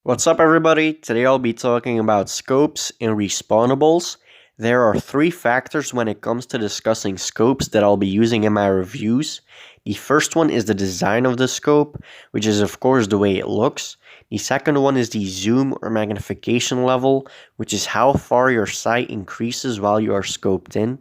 What's up everybody? Today I'll be talking about scopes in respawnables. There are three factors when it comes to discussing scopes that I'll be using in my reviews. The first one is the design of the scope, which is of course the way it looks. The second one is the zoom or magnification level, which is how far your sight increases while you are scoped in.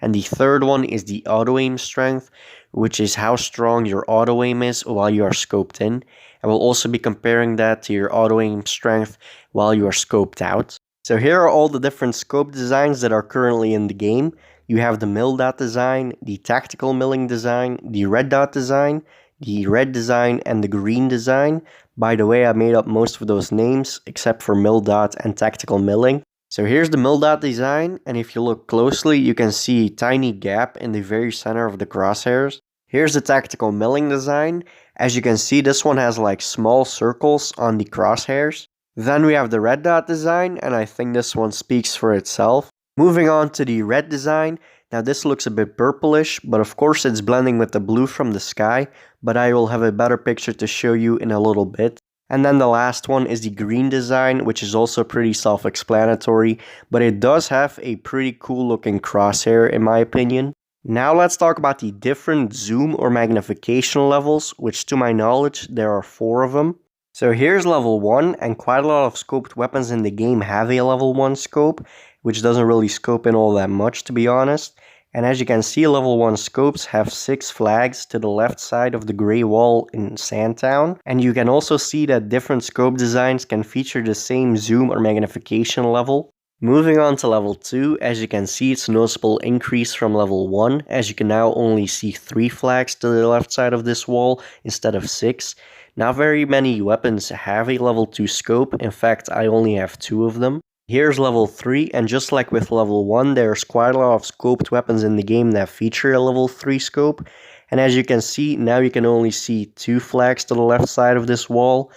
And the third one is the auto aim strength, which is how strong your auto aim is while you are scoped in. And we'll also be comparing that to your auto aim strength while you are scoped out. So here are all the different scope designs that are currently in the game. You have the mill dot design, the tactical milling design, the red dot design, the red design, and the green design. By the way, I made up most of those names except for mill dot and tactical milling. So here's the mill dot design, and if you look closely, you can see a tiny gap in the very center of the crosshairs. Here's the tactical milling design. As you can see, this one has like small circles on the crosshairs. Then we have the red dot design, and I think this one speaks for itself. Moving on to the red design. Now this looks a bit purplish, but of course it's blending with the blue from the sky, but I will have a better picture to show you in a little bit. And then the last one is the green design, which is also pretty self-explanatory, but it does have a pretty cool looking crosshair in my opinion. Now let's talk about the different zoom or magnification levels, which to my knowledge there are 4 of them. So here's level 1, and quite a lot of scoped weapons in the game have a level 1 scope, which doesn't really scope in all that much to be honest. And as you can see, level 1 scopes have 6 flags to the left side of the grey wall in Sandtown. And you can also see that different scope designs can feature the same zoom or magnification level. Moving on to level 2, as you can see it's a noticeable increase from level 1, as you can now only see 3 flags to the left side of this wall instead of 6. Not very many weapons have a level 2 scope, in fact I only have 2 of them. Here's level 3, and just like with level 1, there's quite a lot of scoped weapons in the game that feature a level 3 scope. And as you can see, now you can only see 2 flags to the left side of this wall.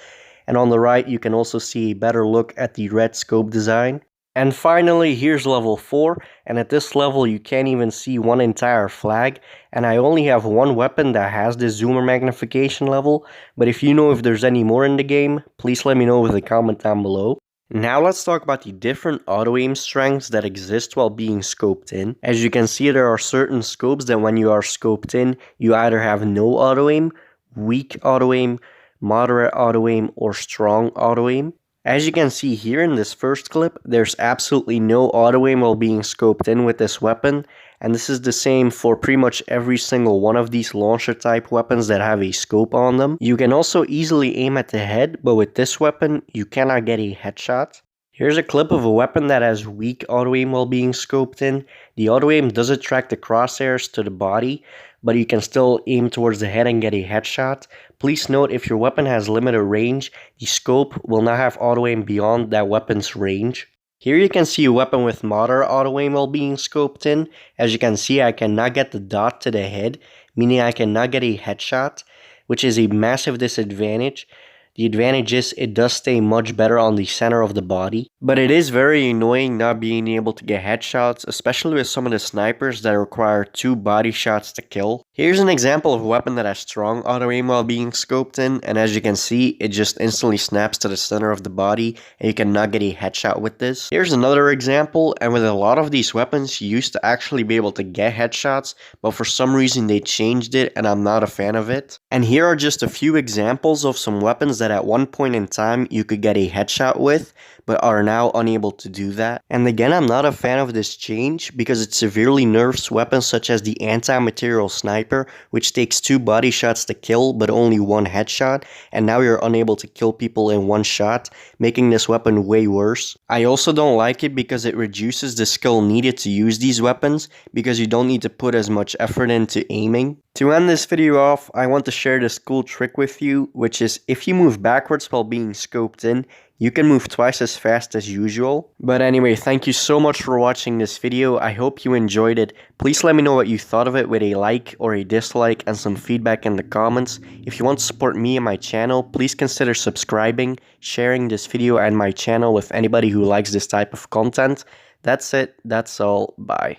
And on the right, you can also see a better look at the red scope design. And finally, here's level 4, and at this level you can't even see one entire flag, and I only have one weapon that has this zoomer magnification level, but if you know if there's any more in the game, please let me know with a comment down below. Now let's talk about the different auto aim strengths that exist while being scoped in. As you can see, there are certain scopes that when you are scoped in, you either have no auto aim, weak auto aim, moderate auto aim, or strong auto aim. As you can see here in this first clip, there's absolutely no auto aim while being scoped in with this weapon, and this is the same for pretty much every single one of these launcher type weapons that have a scope on them. You can also easily aim at the head, but with this weapon, you cannot get a headshot. Here's a clip of a weapon that has weak auto aim while being scoped in. The auto aim does attract the crosshairs to the body, but you can still aim towards the head and get a headshot. Please note, if your weapon has limited range, the scope will not have auto aim beyond that weapon's range. Here you can see a weapon with moderate auto aim while being scoped in. As you can see, I cannot get the dot to the head, meaning I cannot get a headshot, which is a massive disadvantage. The advantage is it does stay much better on the center of the body, but it is very annoying not being able to get headshots, especially with some of the snipers that require 2 body shots to kill. Here's an example of a weapon that has strong auto aim while being scoped in, and as you can see, it just instantly snaps to the center of the body, and you cannot get a headshot with this. Here's another example, and with a lot of these weapons, you used to actually be able to get headshots, but for some reason they changed it, and I'm not a fan of it. And here are just a few examples of some weapons that at one point in time you could get a headshot with, but are now unable to do that. And again, I'm not a fan of this change because it severely nerfs weapons such as the anti-material sniper, which takes 2 body shots to kill but only 1 headshot, and now you're unable to kill people in 1 shot, making this weapon way worse. I also don't like it because it reduces the skill needed to use these weapons, because you don't need to put as much effort into aiming. To end this video off, I want to share this cool trick with you, which is if you move backwards while being scoped in, you can move twice as fast as usual. But anyway, thank you so much for watching this video. I hope you enjoyed it. Please let me know what you thought of it with a like or a dislike and some feedback in the comments. If you want to support me and my channel, please consider subscribing, sharing this video and my channel with anybody who likes this type of content. That's it. That's all. Bye.